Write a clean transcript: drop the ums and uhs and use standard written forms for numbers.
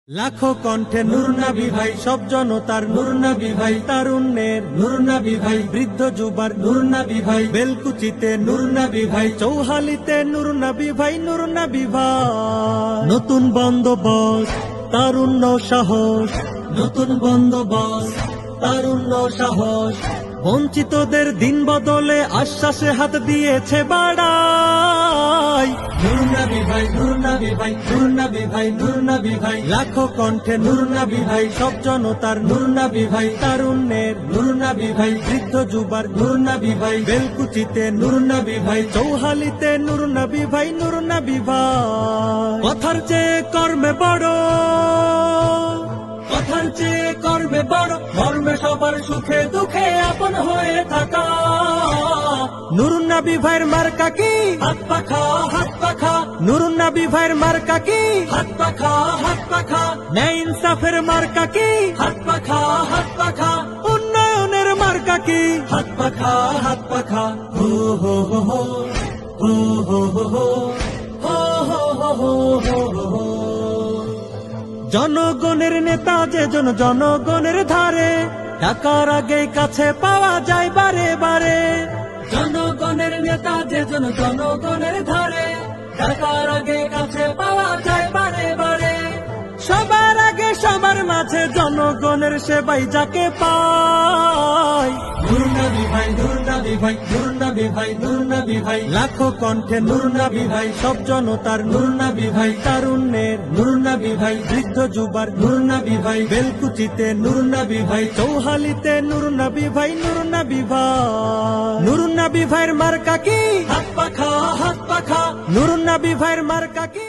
লাখো কণ্ঠে নূর নবী ভাই, সব জনতার নূর নবী ভাই, তারুণ্যের নূর নবী ভাই, বৃদ্ধ যুবার নূর নবী ভাই, বেলকুচিতে নূর নবী ভাই, চৌহালিতে নূর নবী ভাই, নূর নবী ভাই। নতুন বন্দোবস্ত তারুণ্য সাহস, নতুন বন্দোবস্ত তারুণ্য সাহস, বঞ্চিতদের দিন বদলে আশ্বাসে হাত দিয়েছে বাড়াই। নূর নবী ভাই, নূর নবী ভাই, নূর নবী ভাই, নূর নবী ভাই, লাখো কণ্ঠে নূর নবী ভাই, সব জনতার নূর নবী ভাই, তারুণ্যের নূর নবী ভাই, বৃদ্ধ যুবার নূর নবী ভাই, বেলকুচিতে নূর নবী ভাই, চৌহালিতে নূর নবী ভাই, নূর নবী ভাই। কথার চেয়ে কর্মে বড়, কথার চেয়ে কর্মে বড়, মর্মে সবার সুখে দুঃখে আপন হয়ে থাকা। নূর নবী ভাইয়ের মার্কা কি? হাত পাখা, হাত পাখা। নূর নবী ভাইয়ের মার্কা কি? হাত পাখা, হাত পাখা। ন্যায় ইনসাফের মার্কা কি? হাত পাখা, হাত পাখা। উন্নয়নের মার্কা কি? হাত পাখা, হাত পাখা। হো হো হো হো হো হো হো হো হো হো হো হো হো। জনগণের নেতা যে জনগণের ধারে, টাকার আগে কাছে পাওয়া যায় বারে বারে। জনগণের নেতা যে জনগণের ধারে, টাকার আগে কাছে পাওয়া যায় বারে বারে। সবার আগে সবার মাঝে জনগণের সেবাই যাকে পায়। নূর নবী ভাই, নূর নবী ভাই, নূর নবী ভাই, নূর নবী ভাই, লাখো কণ্ঠে নূর নবী ভাই, সব জনতার নূর নবী ভাই, তারুণ্যের নূর নবী ভাই, বৃদ্ধ যুবার নূর নবী ভাই, বেলকুচিতে নূর নবী ভাই, চৌহালিতে নূর নবী ভাই, নূর নবী ভাই। নূর নবী ভাইয়ের মার্কা কি? হাত পাখা, হাত পাখা। নূর নবী ভাইয়ের মার্কা কি?